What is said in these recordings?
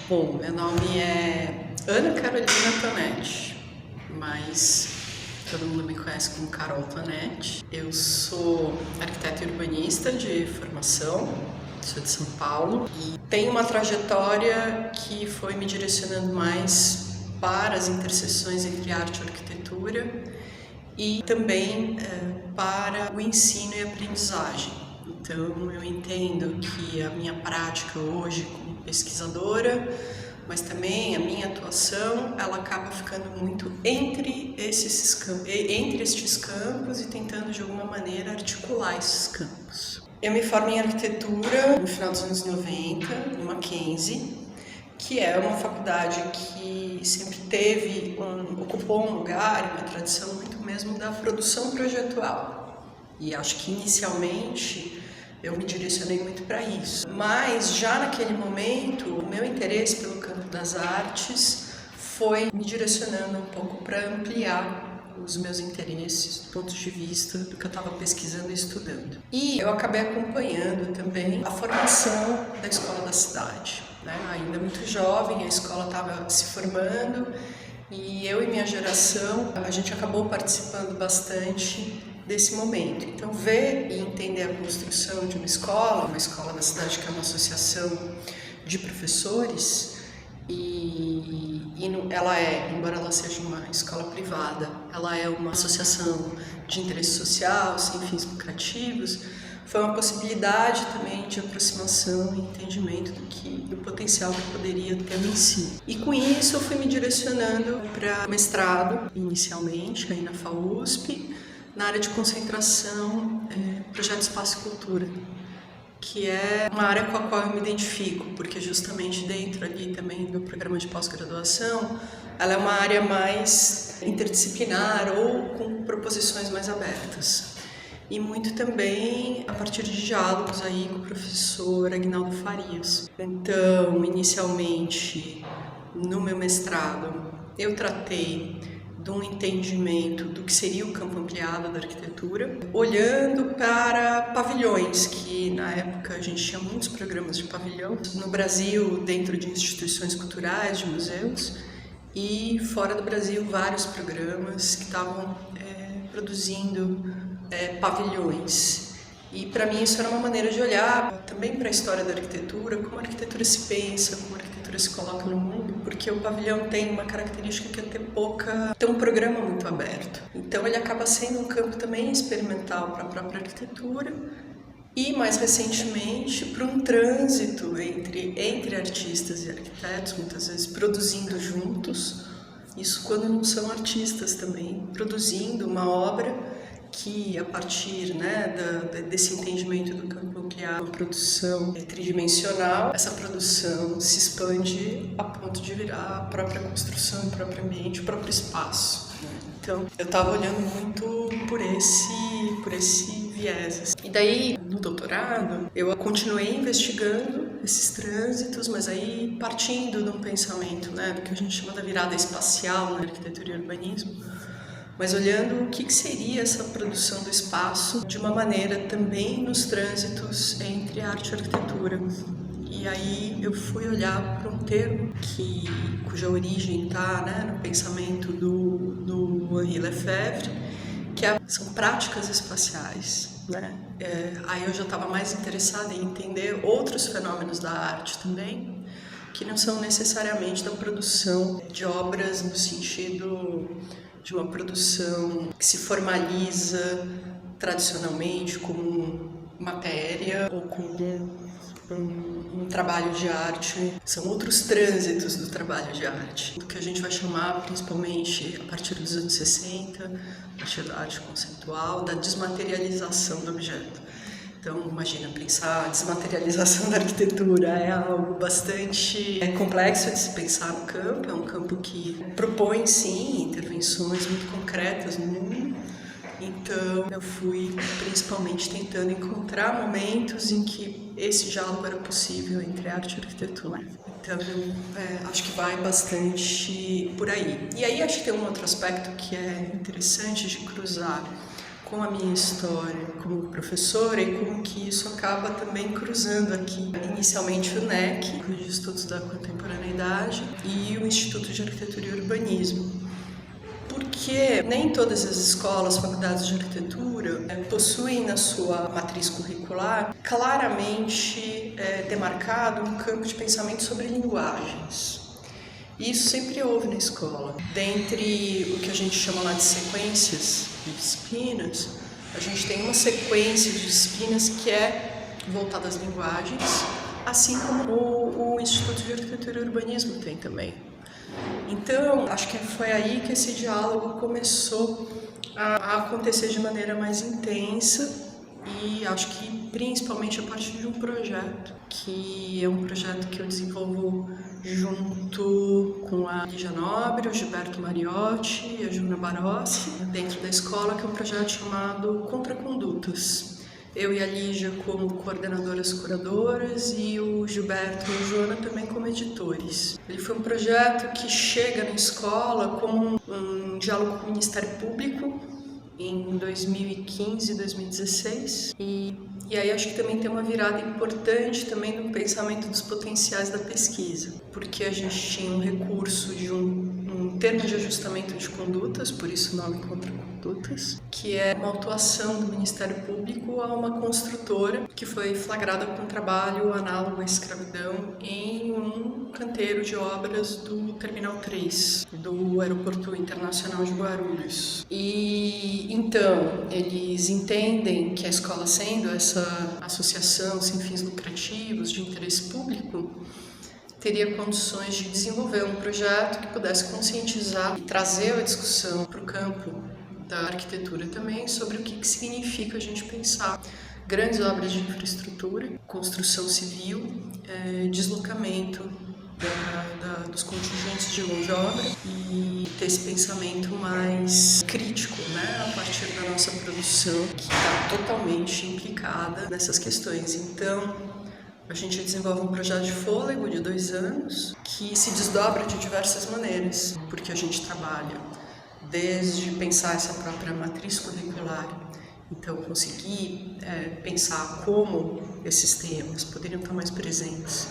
Bom, meu nome é Ana Carolina Tonetti, mas todo mundo me conhece como Carol Tonetti. Eu sou arquiteta e urbanista de formação, sou de São Paulo e tenho uma trajetória que foi me direcionando mais para as interseções entre arte e arquitetura e também para o ensino e aprendizagem. Então eu entendo que a minha prática hoje como pesquisadora, mas também a minha atuação, ela acaba ficando muito entre estes campos e tentando de alguma maneira articular esses campos. Eu me formei em arquitetura no final dos anos 90, no Mackenzie, que é uma faculdade que sempre ocupou um lugar, uma tradição muito mesmo da produção projetual. E acho que inicialmente eu me direcionei muito para isso. Mas já naquele momento, o meu interesse pelo campo das artes foi me direcionando um pouco para ampliar os meus interesses do ponto de vista do que eu estava pesquisando e estudando. E eu acabei acompanhando também a formação da escola da cidade. Ainda muito jovem, a escola estava se formando e eu e minha geração, a gente acabou participando bastante desse momento. Então, ver e entender a construção de uma escola da cidade que é uma associação de professores, ela embora ela seja uma escola privada, ela é uma associação de interesse social, sem fins lucrativos, foi uma possibilidade também de aproximação e entendimento do potencial que poderia ter no ensino. E com isso eu fui me direcionando para mestrado, inicialmente, aí na FAUSP, na área de concentração, Projeto Espaço e Cultura, que é uma área com a qual eu me identifico, porque justamente dentro ali também do programa de pós-graduação, ela é uma área mais interdisciplinar ou com proposições mais abertas. E muito também a partir de diálogos aí com o professor Aguinaldo Farias. Então, inicialmente, no meu mestrado, eu tratei de um entendimento do que seria o campo ampliado da arquitetura, olhando para pavilhões, que na época a gente tinha muitos programas de pavilhão, no Brasil, dentro de instituições culturais, de museus, e fora do Brasil, vários programas que estavam produzindo pavilhões. E para mim isso era uma maneira de olhar também para a história da arquitetura, como a arquitetura se pensa, como a arquitetura se coloca no mundo, porque o pavilhão tem uma característica que é ter um programa muito aberto. Então ele acaba sendo um campo também experimental para a própria arquitetura e, mais recentemente, para um trânsito entre artistas e arquitetos, muitas vezes produzindo juntos, isso quando não são artistas também, produzindo uma obra que, a partir desse entendimento do campo ampliado, uma produção tridimensional, essa produção se expande a ponto de virar a própria construção, o próprio ambiente, o próprio espaço. Então, eu estava olhando muito por esse viés. E daí, no doutorado, eu continuei investigando esses trânsitos, mas aí partindo de um pensamento, do que a gente chama da virada espacial na arquitetura e urbanismo, mas olhando o que seria essa produção do espaço de uma maneira também nos trânsitos entre arte e arquitetura. E aí eu fui olhar para um termo cuja origem está no pensamento do Henri Lefebvre, que são práticas espaciais. Aí eu já estava mais interessada em entender outros fenômenos da arte também, que não são necessariamente da produção de obras no sentido de uma produção que se formaliza tradicionalmente como matéria ou como um trabalho de arte. São outros trânsitos do trabalho de arte, do que a gente vai chamar principalmente a partir dos anos 60, a partir da arte conceitual, da desmaterialização do objeto. Então, imagina, pensar a desmaterialização da arquitetura é algo bastante complexo de se pensar no campo, é um campo que propõe, sim, intervenções muito concretas no mundo. Então, eu fui principalmente tentando encontrar momentos em que esse diálogo era possível entre arte e arquitetura. Então, acho que vai bastante por aí. E aí, acho que tem um outro aspecto que é interessante de cruzar com a minha história como professora e como que isso acaba também cruzando aqui. Inicialmente o NEC, o de Estudos da Contemporaneidade, e o Instituto de Arquitetura e Urbanismo. Porque nem todas as escolas, faculdades de arquitetura possuem na sua matriz curricular claramente demarcado um campo de pensamento sobre linguagens. E isso sempre houve na escola. Dentre o que a gente chama lá de sequências de disciplinas, a gente tem uma sequência de disciplinas que é voltada às linguagens, assim como o Instituto de Arquitetura e Urbanismo tem também. Então, acho que foi aí que esse diálogo começou a acontecer de maneira mais intensa, e acho que principalmente a partir de um projeto, que é um projeto que eu desenvolvo junto com a Lígia Nobre, o Gilberto Mariotti e a Juna Barossi, dentro da escola, que é um projeto chamado Contracondutas. Eu e a Lígia como coordenadoras curadoras e o Gilberto e a Joana também como editores. Ele foi um projeto que chega na escola como um diálogo com o Ministério Público em 2015 e 2016. E aí acho que também tem uma virada importante também no pensamento dos potenciais da pesquisa, porque a gente tinha um recurso de um termo de ajustamento de condutas, por isso o nome Contracondutas, que é uma autuação do Ministério Público a uma construtora que foi flagrada com trabalho análogo à escravidão em um canteiro de obras do Terminal 3, do Aeroporto Internacional de Guarulhos. E então, eles entendem que a escola, sendo essa associação sem fins lucrativos de interesse público, teria condições de desenvolver um projeto que pudesse conscientizar e trazer a discussão para o campo da arquitetura também sobre o que significa a gente pensar grandes obras de infraestrutura, construção civil, deslocamento dos contingentes de mão de obra e ter esse pensamento mais crítico, né, a partir da nossa produção, que está totalmente implicada nessas questões. Então, a gente desenvolve um projeto de fôlego de 2 anos que se desdobra de diversas maneiras, porque a gente trabalha desde pensar essa própria matriz curricular, então conseguir pensar como esses temas poderiam estar mais presentes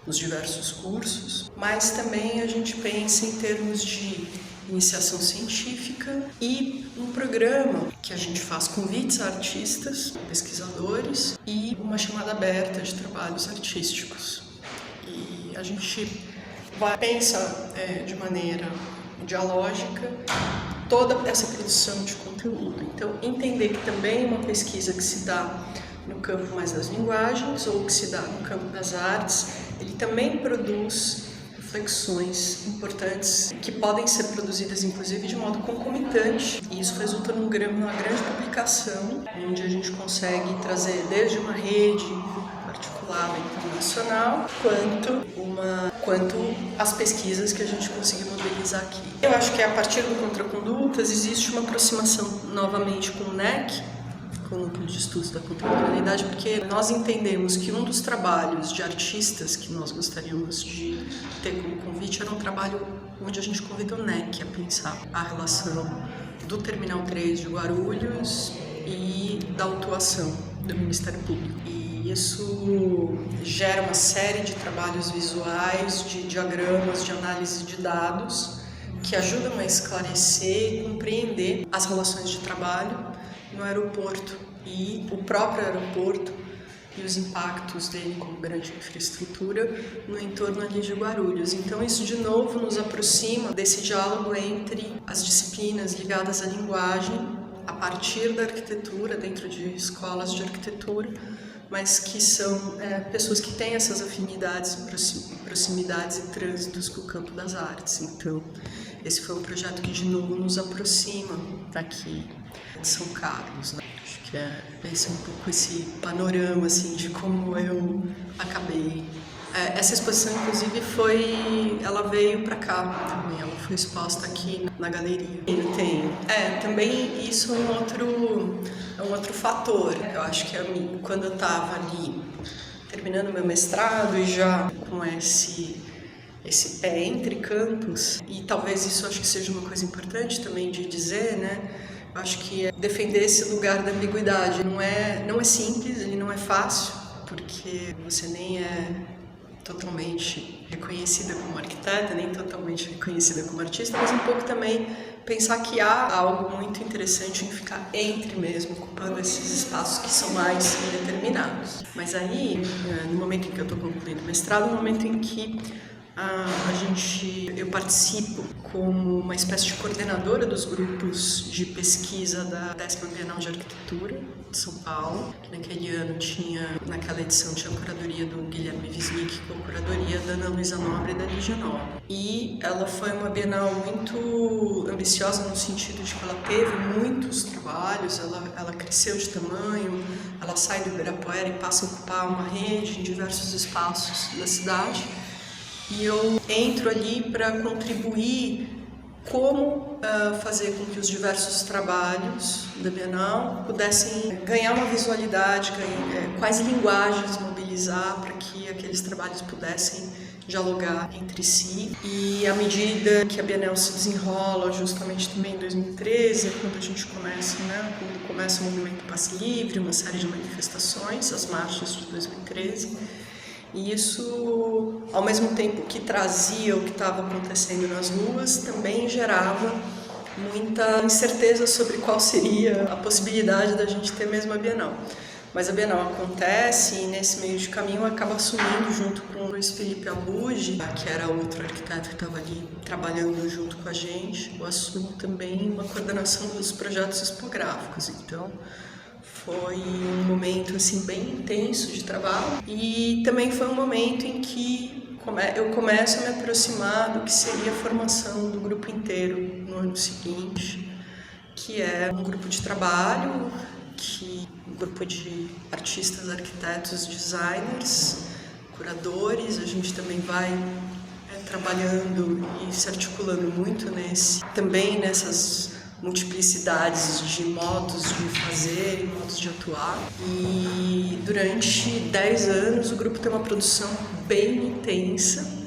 nos diversos cursos, mas também a gente pensa em termos de iniciação científica e um programa que a gente faz convites a artistas, pesquisadores e uma chamada aberta de trabalhos artísticos. E a gente pensa de maneira dialógica toda essa produção de conteúdo. Então, entender que também uma pesquisa que se dá no campo mais das linguagens ou que se dá no campo das artes, ele também produz reflexões importantes que podem ser produzidas, inclusive, de modo concomitante. E isso resulta numa grande publicação, onde a gente consegue trazer desde uma rede articulada internacional, quanto as pesquisas que a gente conseguiu modelizar aqui. Eu acho que a partir do Contracondutas existe uma aproximação novamente com o NEC, com o Núcleo de Estudos da Contemporaneidade, porque nós entendemos que um dos trabalhos de artistas que nós gostaríamos de ter como convite era um trabalho onde a gente convida o NEC a pensar a relação do Terminal 3 de Guarulhos e da autuação do Ministério Público. E isso gera uma série de trabalhos visuais, de diagramas, de análise de dados, que ajudam a esclarecer e compreender as relações de trabalho no aeroporto e o próprio aeroporto e os impactos dele como grande infraestrutura no entorno ali de Guarulhos. Então isso de novo nos aproxima desse diálogo entre as disciplinas ligadas à linguagem a partir da arquitetura, dentro de escolas de arquitetura, mas que são pessoas que têm essas afinidades, proximidades e trânsitos com o campo das artes. Então esse foi um projeto que de novo nos aproxima daqui de São Carlos, né? Acho que esse é um pouco esse panorama assim, de como eu acabei. Essa exposição, inclusive, ela veio para cá também, ela foi exposta aqui na galeria. Eu tenho. Também isso é um outro fator. Eu acho que quando eu estava ali terminando meu mestrado e já com esse pé entre campos, e talvez isso acho que seja uma coisa importante também de dizer, né? Eu Acho que é defender esse lugar da ambiguidade. Não é simples, ele não é fácil, porque você nem é totalmente reconhecida como arquiteta, nem totalmente reconhecida como artista, mas um pouco também pensar que há algo muito interessante em ficar entre mesmo, ocupando esses espaços que são mais indeterminados. Mas aí, no momento em que eu estou concluindo o mestrado, no momento em que eu participo como uma espécie de coordenadora dos grupos de pesquisa da 10ª Bienal de Arquitetura de São Paulo, que naquela edição tinha a curadoria do Guilherme Wisnik com a curadoria da Ana Luísa Nobre e da Lígia Nobre. E ela foi uma Bienal muito ambiciosa no sentido de que ela teve muitos trabalhos, ela cresceu de tamanho, ela sai do Ibirapuera e passa a ocupar uma rede em diversos espaços da cidade. E eu entro ali para contribuir como fazer com que os diversos trabalhos da Bienal pudessem ganhar uma visualidade, quais linguagens mobilizar para que aqueles trabalhos pudessem dialogar entre si. E à medida que a Bienal se desenrola, justamente também em 2013, quando a gente quando começa o movimento Passe Livre, uma série de manifestações, as marchas de 2013, e isso, ao mesmo tempo que trazia o que estava acontecendo nas ruas, também gerava muita incerteza sobre qual seria a possibilidade da gente ter mesmo a Bienal. Mas a Bienal acontece e nesse meio de caminho acaba assumindo, junto com o Luiz Felipe Abude, que era outro arquiteto que estava ali trabalhando junto com a gente, eu assumo também uma coordenação dos projetos expográficos. Então, foi um momento assim bem intenso de trabalho e também foi um momento em que eu começo a me aproximar do que seria a formação do grupo inteiro no ano seguinte, que é um grupo de trabalho, um grupo de artistas, arquitetos, designers, curadores. A gente também vai trabalhando e se articulando muito também nessas multiplicidades de modos de fazer e modos de atuar. E durante 10 anos o grupo tem uma produção bem intensa.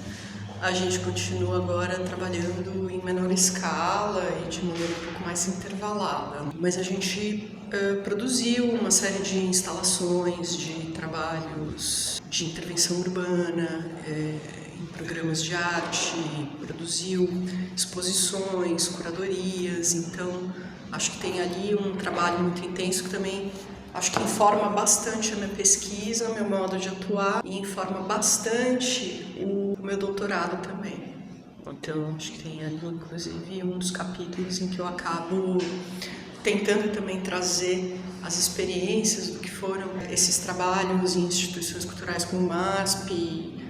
A gente continua agora trabalhando em menor escala e de maneira um pouco mais intervalada. Mas a gente produziu uma série de instalações, de trabalhos de intervenção urbana, em programas de arte, produziu exposições, curadorias. Então acho que tem ali um trabalho muito intenso que também acho que informa bastante a minha pesquisa, o meu modo de atuar e informa bastante o meu doutorado também. Então acho que tem ali inclusive um dos capítulos em que eu acabo tentando também trazer as experiências do que foram esses trabalhos em instituições culturais como o MASP,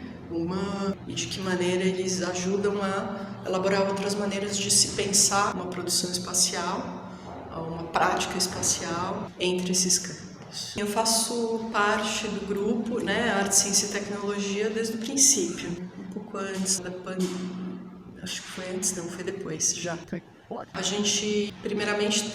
e de que maneira eles ajudam a elaborar outras maneiras de se pensar uma produção espacial, uma prática espacial entre esses campos. Eu faço parte do grupo, Arte, Ciência e Tecnologia desde o princípio, um pouco antes da pandemia. Acho que foi antes, não, foi depois já. A gente, primeiramente,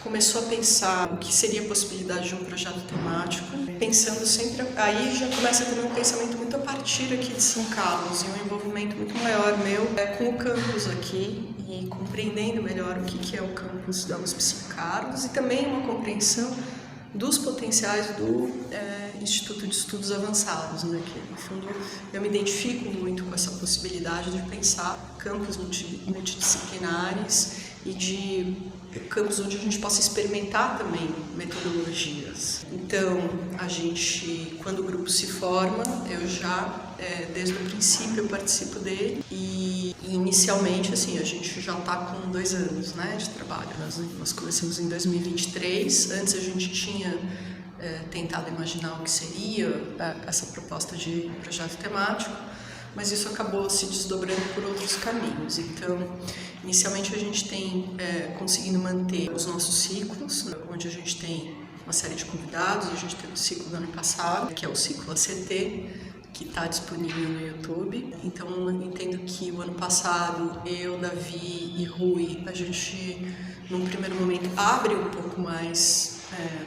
começou a pensar o que seria a possibilidade de um projeto temático, pensando sempre, aí já começa a ter um pensamento muito a partir aqui de São Carlos e um envolvimento muito maior meu com o campus aqui e compreendendo melhor o que é o campus da USP São Carlos e também uma compreensão dos potenciais do Instituto de Estudos Avançados, que no fundo eu me identifico muito com essa possibilidade de pensar campos multidisciplinares e de campos onde a gente possa experimentar também metodologias. Então, quando o grupo se forma, eu já, desde o princípio, eu participo dele e inicialmente, a gente já está com 2 anos, de trabalho. Nós começamos em 2023, antes a gente tinha tentado imaginar o que seria essa proposta de projeto temático, mas isso acabou se desdobrando por outros caminhos. Então, inicialmente a gente tem conseguido manter os nossos ciclos, onde a gente tem uma série de convidados. A gente teve o ciclo do ano passado, que é o ciclo ACT, que está disponível no YouTube. Então, eu entendo que o ano passado, eu, Davi e Rui, a gente, num primeiro momento, abre um pouco mais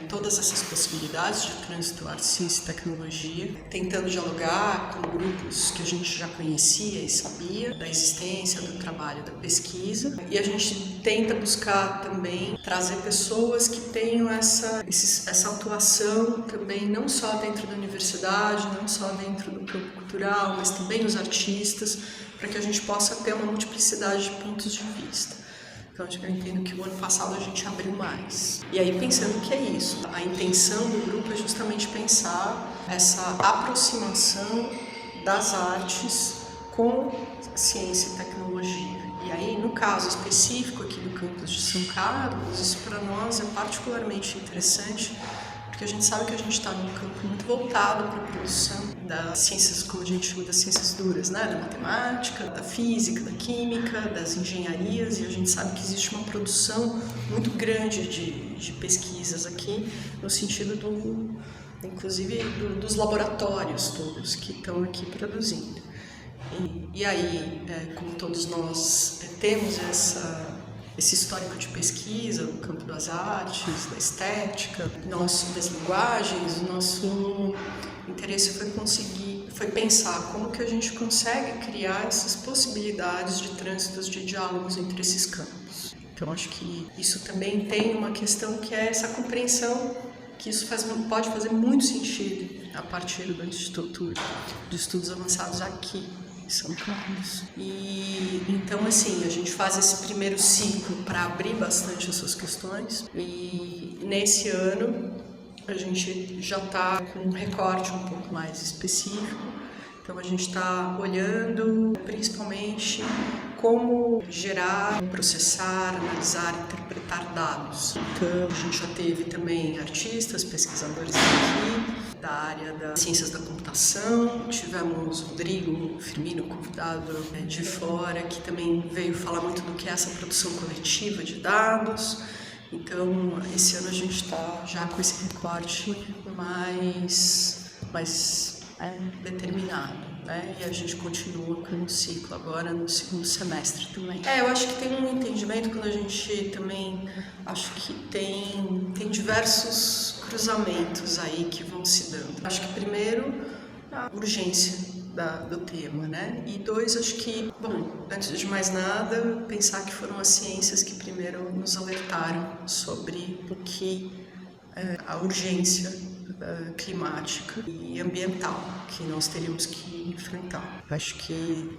todas essas possibilidades de trânsito arte, ciência e tecnologia, tentando dialogar com grupos que a gente já conhecia e sabia da existência, do trabalho, da pesquisa, e a gente tenta buscar também trazer pessoas que tenham essa atuação também, não só dentro da universidade, não só dentro do campo cultural, mas também os artistas, para que a gente possa ter uma multiplicidade de pontos de vista. Então, eu entendo que o ano passado a gente abriu mais. E aí, pensando que é isso, a intenção do grupo é justamente pensar essa aproximação das artes com ciência e tecnologia. E aí, no caso específico aqui do campus de São Carlos, isso para nós é particularmente interessante, porque a gente sabe que a gente está num campo muito voltado para a produção das ciências, como a gente chama, das ciências duras, né? Da matemática, da física, da química, das engenharias, e a gente sabe que existe uma produção muito grande de pesquisas aqui, no sentido inclusive dos laboratórios todos que estão aqui produzindo. E aí, como todos nós temos esse histórico de pesquisa no campo das artes, da estética, das linguagens, o nosso interesse foi pensar como que a gente consegue criar essas possibilidades de trânsitos, de diálogos entre esses campos. Então, acho que isso também tem uma questão que é essa compreensão que isso pode fazer muito sentido a partir do Instituto de Estudos Avançados aqui em São Carlos. E então, assim, a gente faz esse primeiro ciclo para abrir bastante essas questões, e nesse ano a gente já está com um recorte um pouco mais específico. Então, a gente está olhando principalmente como gerar, processar, analisar, interpretar dados. Então, a gente já teve também artistas, pesquisadores aqui da área das ciências da computação. Tivemos o Rodrigo Firmino, convidado de fora, que também veio falar muito do que é essa produção coletiva de dados. Então, esse ano a gente está já com esse recorte mais determinado, né? E a gente continua com o ciclo agora no segundo semestre também. Eu acho que tem um entendimento quando a gente também, acho que tem diversos cruzamentos aí que vão se dando. Acho que primeiro, a urgência do tema, né? E dois, acho que, bom, antes de mais nada, pensar que foram as ciências que primeiro nos alertaram sobre o que a urgência climática e ambiental que nós teríamos que enfrentar. Acho que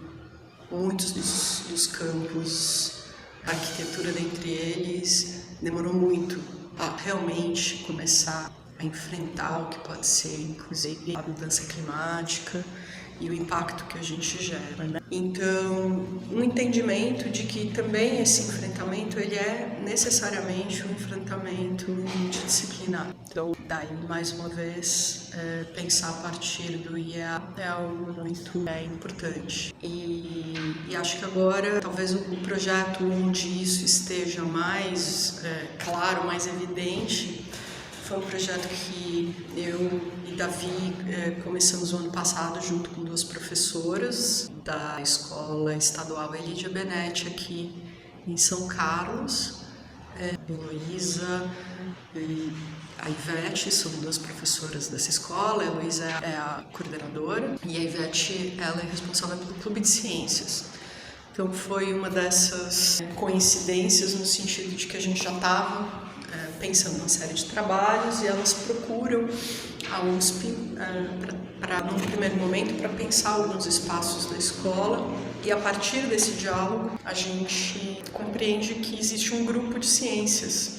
muitos dos campos, a arquitetura dentre eles, demorou muito a realmente começar a enfrentar o que pode ser, inclusive, a mudança climática e o impacto que a gente gera, né? Então, um entendimento de que também esse enfrentamento ele é necessariamente um enfrentamento multidisciplinar. Então, daí, mais uma vez, pensar a partir do IEA é algo muito importante. E acho que agora, talvez o projeto onde isso esteja mais claro, mais evidente, foi um projeto que eu e Davi começamos o ano passado junto com duas professoras da Escola Estadual Elidia Benetti aqui em São Carlos. Heloísa e a Ivete são duas professoras dessa escola. A Heloísa é a coordenadora e a Ivete ela é responsável pelo Clube de Ciências. Então foi uma dessas coincidências no sentido de que a gente já estava pensando numa série de trabalhos e elas procuram a USP num primeiro momento, para pensar alguns espaços da escola, e a partir desse diálogo a gente compreende que existe um grupo de ciências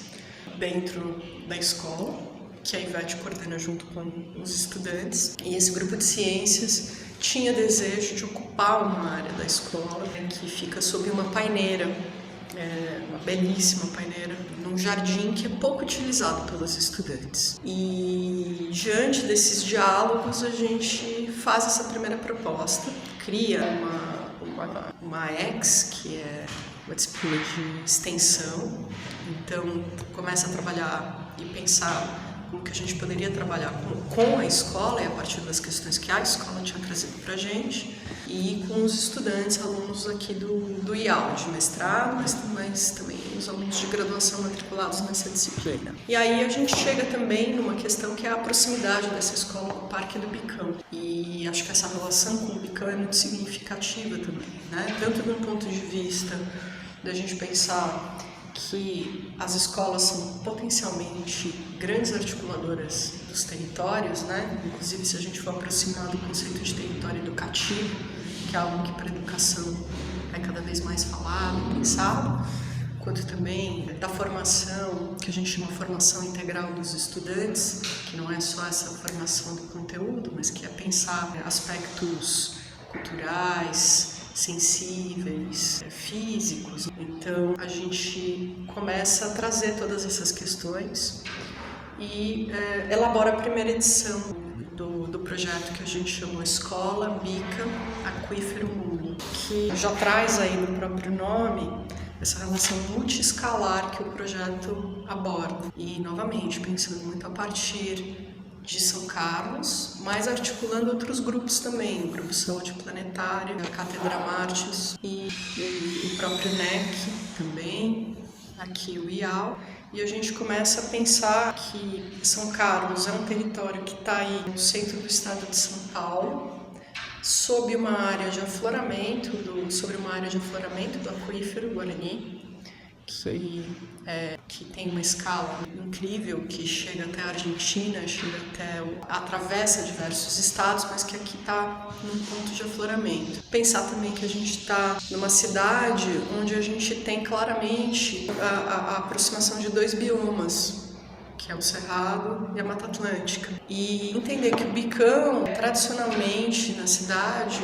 dentro da escola, que a Ivete coordena junto com os estudantes, e esse grupo de ciências tinha desejo de ocupar uma área da escola que fica sob uma paineira, uma belíssima paineira, num jardim que é pouco utilizado pelos estudantes. E diante desses diálogos a gente faz essa primeira proposta, cria uma EX, que é uma disciplina de extensão. Então começa a trabalhar e pensar como que a gente poderia trabalhar com a escola e a partir das questões que a escola tinha trazido para a gente e com os estudantes, alunos aqui do IAL, de mestrado, mas também os alunos de graduação matriculados nessa disciplina. E aí a gente chega também numa questão que é a proximidade dessa escola com o Parque do Bicão. E acho que essa relação com o Bicão é muito significativa também, né? Tanto de um ponto de vista da gente pensar que as escolas são potencialmente grandes articuladoras dos territórios, né? Inclusive se a gente for aproximar do conceito de território educativo, que é algo que para a educação é cada vez mais falado e pensado, quanto também da formação, que a gente chama de formação integral dos estudantes, que não é só essa formação do conteúdo, mas que é pensar aspectos culturais, sensíveis, físicos. Então a gente começa a trazer todas essas questões e elabora a primeira edição do projeto que a gente chamou Escola Bica Aquífero Mundo, que já traz aí no próprio nome essa relação multiescalar que o projeto aborda. E novamente pensando muito a partir de São Carlos, mas articulando outros grupos também, o Grupo Saúde Planetária, a Cátedra Martes e o próprio NEC também, aqui o IAL, e a gente começa a pensar que São Carlos é um território que está aí no centro do estado de São Paulo, sobre uma área de afloramento do aquífero Guarani, que tem uma escala incrível, que chega até a Argentina, atravessa diversos estados, mas que aqui está num ponto de afloramento. Pensar também que a gente está numa cidade onde a gente tem claramente a aproximação de dois biomas, que é o Cerrado e a Mata Atlântica. E entender que o Bicão, tradicionalmente na cidade,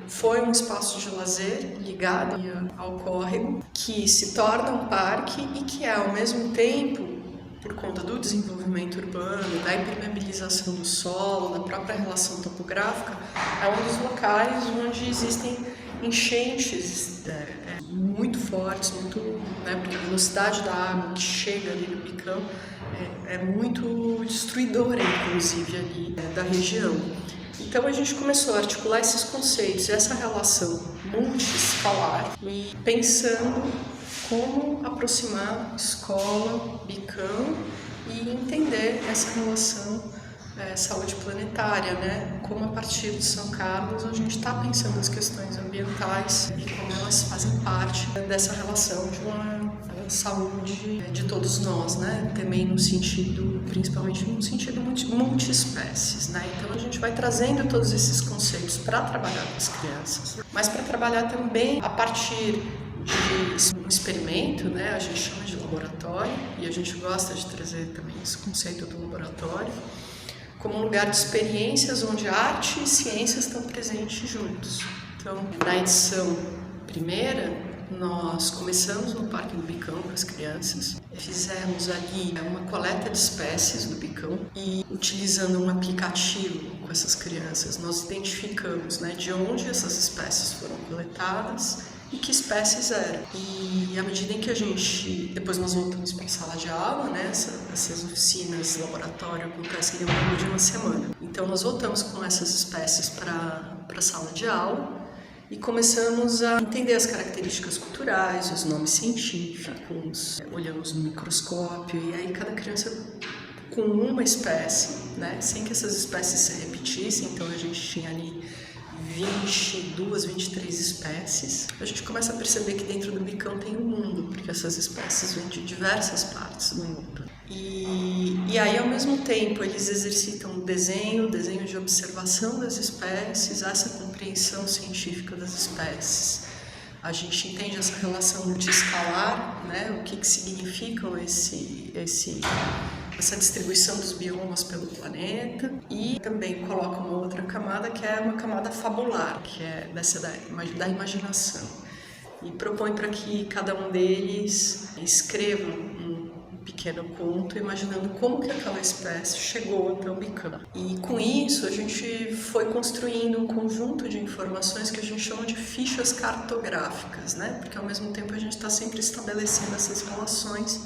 foi um espaço de lazer ligado ao córrego, que se torna um parque e que é, ao mesmo tempo, por conta do desenvolvimento urbano, da impermeabilização do solo, da própria relação topográfica, é um dos locais onde existem enchentes muito fortes, porque a velocidade da água que chega ali no Bicão é muito destruidora, inclusive, ali da região. Então a gente começou a articular esses conceitos, essa relação multiescalar, e pensando como aproximar escola, Bicão e entender essa relação saúde planetária, né? Como a partir de São Carlos a gente está pensando as questões ambientais e como elas fazem parte dessa relação de uma saúde de todos nós, né? Também no sentido, principalmente no sentido multiespécies, né? Então a gente vai trazendo todos esses conceitos para trabalhar com as crianças, mas para trabalhar também a partir de um experimento, né? A gente chama de laboratório e a gente gosta de trazer também esse conceito do laboratório como um lugar de experiências onde arte e ciência estão presentes juntos. Então, na edição primeira, nós começamos no Parque do Bicão com as crianças, fizemos ali uma coleta de espécies do Bicão e, utilizando um aplicativo com essas crianças, nós identificamos, né, de onde essas espécies foram coletadas e que espécies eram. E à medida em que depois nós voltamos para a sala de aula, né, essas oficinas, laboratório, acontecem ao longo de uma semana. Então nós voltamos com essas espécies para a sala de aula e começamos a entender as características culturais, os nomes científicos, olhamos no microscópio e aí cada criança com uma espécie, né, sem que essas espécies se repetissem, então a gente tinha ali 22, 23 espécies. A gente começa a perceber que dentro do Bicão tem um mundo, porque essas espécies vêm de diversas partes do mundo. E aí, ao mesmo tempo, eles exercitam o desenho de observação das espécies, essa compreensão científica das espécies. A gente entende essa relação multiescalar, né? O que significam essa distribuição dos biomas pelo planeta, e também coloca uma outra camada que é uma camada fabular, que é da imaginação, e propõe para que cada um deles escreva um pequeno conto imaginando como que aquela espécie chegou até o Bicão. E com isso a gente foi construindo um conjunto de informações que a gente chama de fichas cartográficas, né? Porque ao mesmo tempo a gente está sempre estabelecendo essas relações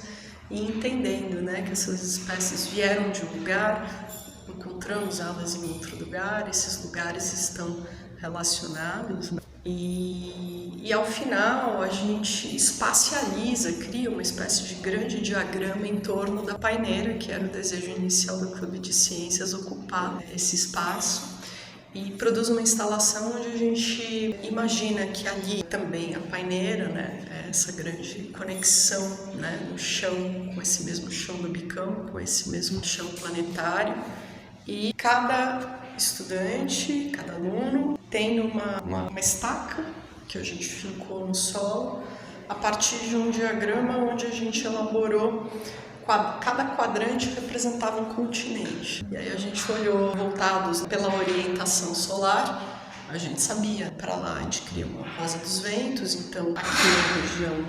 e entendendo, né, que essas espécies vieram de um lugar, encontramos elas em outro lugar, esses lugares estão relacionados, né? E ao final a gente espacializa, cria uma espécie de grande diagrama em torno da paineira, que era o desejo inicial do Clube de Ciências, ocupar esse espaço, e produz uma instalação onde a gente imagina que ali também a paineira, né, é essa grande conexão, né, no chão, com esse mesmo chão do Bicão, com esse mesmo chão planetário, e cada estudante, cada aluno tem uma estaca que a gente fincou no solo a partir de um diagrama onde a gente elaborou. Cada quadrante representava um continente. E aí a gente olhou, voltados pela orientação solar, a gente sabia, para lá a gente cria uma rosa dos ventos, então aqui na região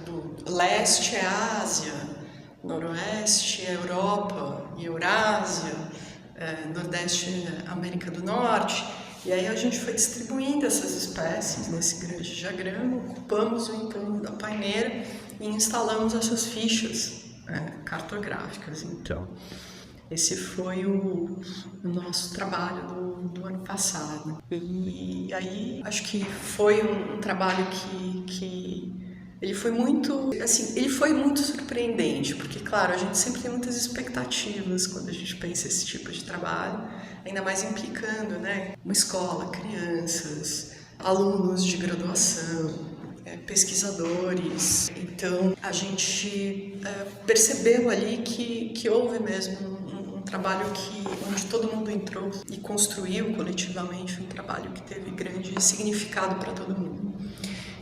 do leste é a Ásia, noroeste é a Europa e Eurásia, nordeste é a América do Norte. E aí a gente foi distribuindo essas espécies nesse grande diagrama, ocupamos o entorno da paineira e instalamos essas fichas cartográficas. Então, esse foi o nosso trabalho do ano passado. E aí, acho que foi um trabalho que ele foi muito, assim, ele foi muito surpreendente, porque, claro, a gente sempre tem muitas expectativas quando a gente pensa esse tipo de trabalho, ainda mais implicando, né, uma escola, crianças, alunos de graduação, pesquisadores. Então a gente percebeu ali que houve mesmo um trabalho onde todo mundo entrou e construiu coletivamente um trabalho que teve grande significado para todo mundo.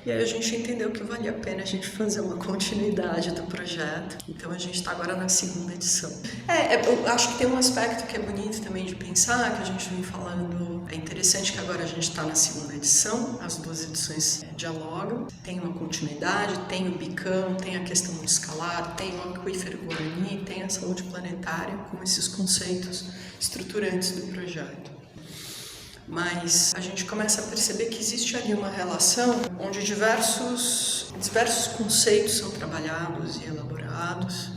E aí a gente entendeu que valia a pena a gente fazer uma continuidade do projeto. Então a gente está agora na segunda edição. Eu acho que tem um aspecto que é bonito também de pensar, que a gente vem falando. É interessante que agora a gente está na segunda edição, as duas edições dialogam. Tem uma continuidade, tem o Bicão, tem a questão do escalar, tem o aquífero Guarani, tem a saúde planetária, com esses conceitos estruturantes do projeto. Mas a gente começa a perceber que existe ali uma relação onde diversos conceitos são trabalhados e elaborados.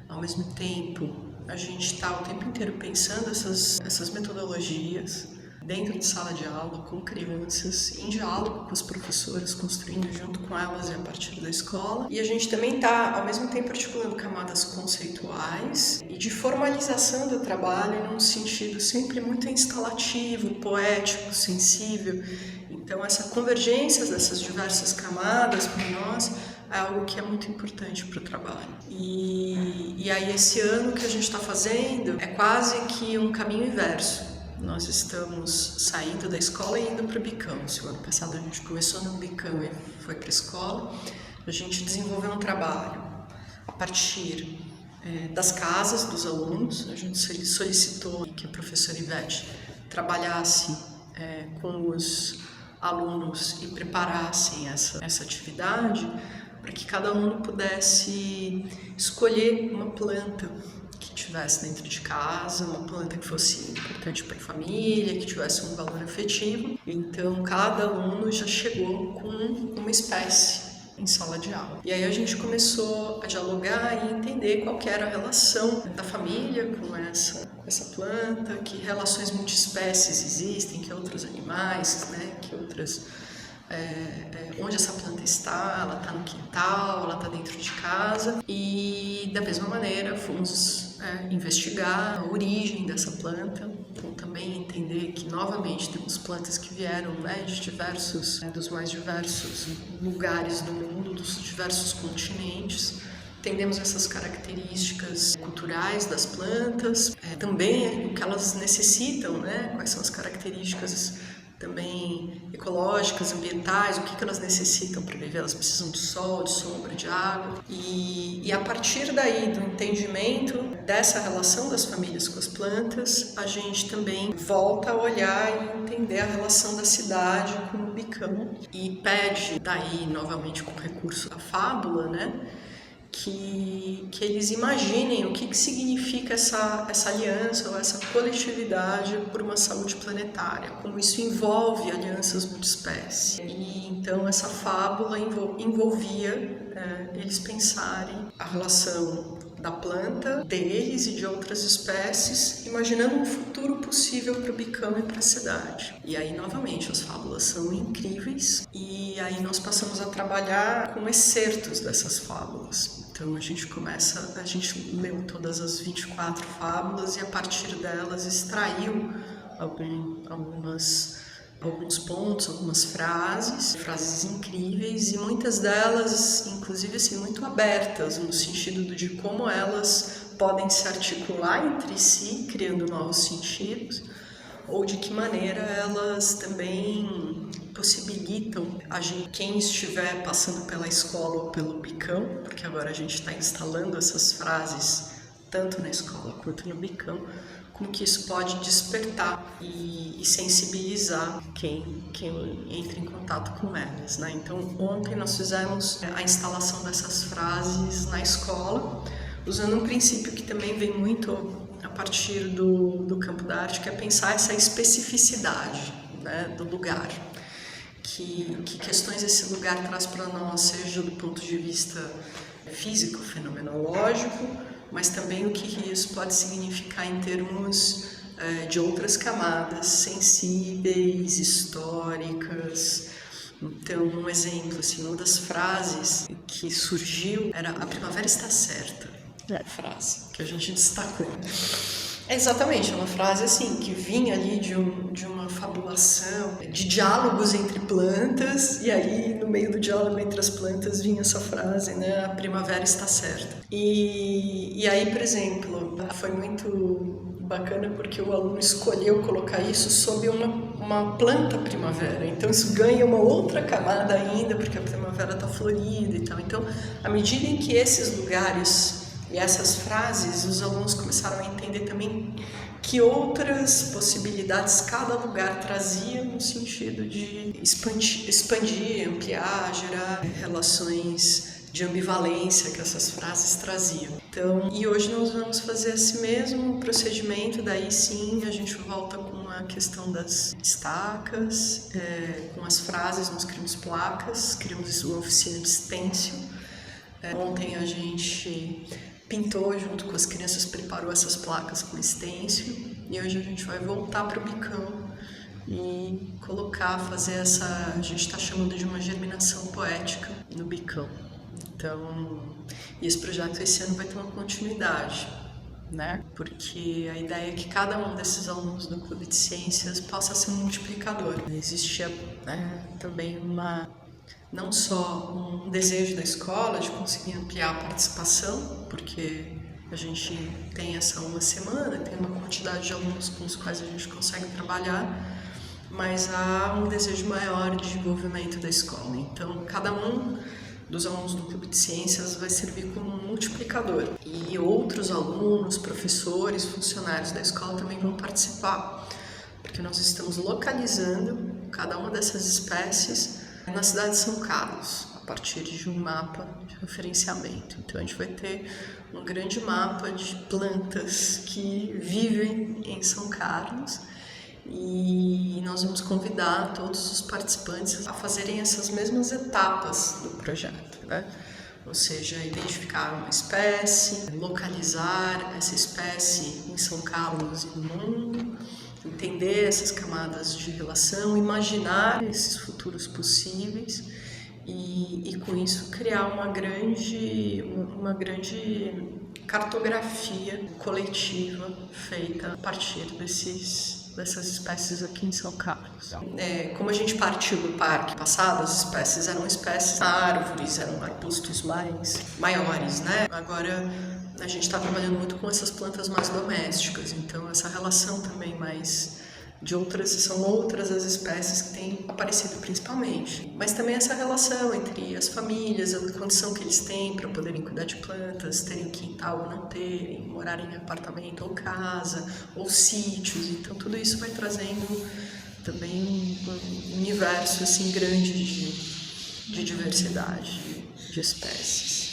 Ao mesmo tempo, a gente está o tempo inteiro pensando essas metodologias dentro de sala de aula, com crianças, em diálogo com as professoras, construindo junto com elas e a partir da escola. E a gente também está, ao mesmo tempo, articulando camadas conceituais e de formalização do trabalho num sentido sempre muito instalativo, poético, sensível. Então, essa convergência dessas diversas camadas, para nós, é algo que é muito importante para o trabalho. E aí, esse ano que a gente está fazendo é quase que um caminho inverso. Nós estamos saindo da escola e indo para o Bicão. Se o ano passado a gente começou no Bicão e foi para a escola, a gente desenvolveu um trabalho a partir das casas dos alunos. A gente solicitou que a professora Ivete trabalhasse com os alunos e preparassem essa atividade para que cada aluno pudesse escolher uma planta que tivesse dentro de casa, uma planta que fosse importante para a família, que tivesse um valor afetivo. Então, cada aluno já chegou com uma espécie em sala de aula. E aí a gente começou a dialogar e entender qual que era a relação da família com essa planta, que relações multiespécies existem, que outros animais, né, que outras... onde essa planta está, ela está no quintal, ela está dentro de casa. E da mesma maneira fomos investigar a origem dessa planta, então também entender que novamente temos plantas que vieram, né, de dos mais diversos lugares do mundo, dos diversos continentes. Entendemos essas características culturais das plantas, também o que elas necessitam, né, quais são as características também ecológicas, ambientais, o que elas necessitam para viver. Elas precisam de sol, de sombra, de água. E a partir daí, do entendimento dessa relação das famílias com as plantas, a gente também volta a olhar e entender a relação da cidade com o Bicão. E pede daí, novamente com o recurso da fábula, né, que eles imaginem o que significa essa aliança ou essa coletividade por uma saúde planetária, como isso envolve alianças multiespécie. E então essa fábula envolvia eles pensarem a relação da planta, deles e de outras espécies, imaginando um futuro possível para o Bicão e para a cidade. E aí, novamente, as fábulas são incríveis e aí nós passamos a trabalhar com excertos dessas fábulas. Então a gente leu todas as 24 fábulas e a partir delas extraiu alguns pontos, algumas frases incríveis e muitas delas, inclusive, assim, muito abertas no sentido de como elas podem se articular entre si, criando novos sentidos, ou de que maneira elas também possibilitam quem estiver passando pela escola ou pelo Bicão, porque agora a gente está instalando essas frases tanto na escola quanto no Bicão, como que isso pode despertar e sensibilizar quem entra em contato com elas, né? Então, ontem nós fizemos a instalação dessas frases na escola, usando um princípio que também vem muito a partir do campo da arte, que é pensar essa especificidade, né, do lugar. Que questões esse lugar traz para nós, seja do ponto de vista físico, fenomenológico, mas também o que isso pode significar em termos de outras camadas sensíveis, históricas. Então, um exemplo, assim, uma das frases que surgiu era "a primavera está certa", a frase que a gente destacou. Exatamente, é uma frase assim, que vinha ali de uma fabulação, de diálogos entre plantas, e aí no meio do diálogo entre as plantas vinha essa frase, né, "a primavera está certa". E aí, por exemplo, foi muito bacana porque o aluno escolheu colocar isso sob uma planta primavera, então isso ganha uma outra camada ainda, porque a primavera está florida e tal. Então, à medida em que esses lugares e essas frases, os alunos começaram a entender também que outras possibilidades cada lugar trazia no sentido de expandir, ampliar, gerar relações de ambivalência que essas frases traziam. Então, e hoje nós vamos fazer esse mesmo procedimento, daí sim a gente volta com a questão das estacas, com as frases, nós criamos placas, criamos uma oficina de stencil. Ontem a gente pintou junto com as crianças, preparou essas placas com stencil e hoje a gente vai voltar para o Bicão e fazer a gente está chamando de uma germinação poética no Bicão. Então, esse projeto esse ano vai ter uma continuidade, né? Porque a ideia é que cada um desses alunos do Clube de Ciências possa ser um multiplicador. Existia também não só um desejo da escola de conseguir ampliar a participação, porque a gente tem essa uma semana, tem uma quantidade de alunos com os quais a gente consegue trabalhar, mas há um desejo maior de desenvolvimento da escola. Então, cada um dos alunos do Clube de Ciências vai servir como um multiplicador. E outros alunos, professores, funcionários da escola também vão participar, porque nós estamos localizando cada uma dessas espécies na cidade de São Carlos, a partir de um mapa de referenciamento. Então a gente vai ter um grande mapa de plantas que vivem em São Carlos e nós vamos convidar todos os participantes a fazerem essas mesmas etapas do projeto, né? Ou seja, identificar uma espécie, localizar essa espécie em São Carlos e no mundo, entender essas camadas de relação, imaginar esses futuros possíveis e com isso criar uma grande cartografia coletiva feita a partir dessas espécies aqui em São Carlos. Como a gente partiu do parque passado, as espécies eram árvores, eram arbustos maiores, né? Agora a gente está trabalhando muito com essas plantas mais domésticas, então essa relação também são outras as espécies que têm aparecido principalmente, mas também essa relação entre as famílias, a condição que eles têm para poderem cuidar de plantas, terem quintal ou não terem, morarem em apartamento ou casa, ou sítios, então tudo isso vai trazendo também um universo assim grande de diversidade de espécies.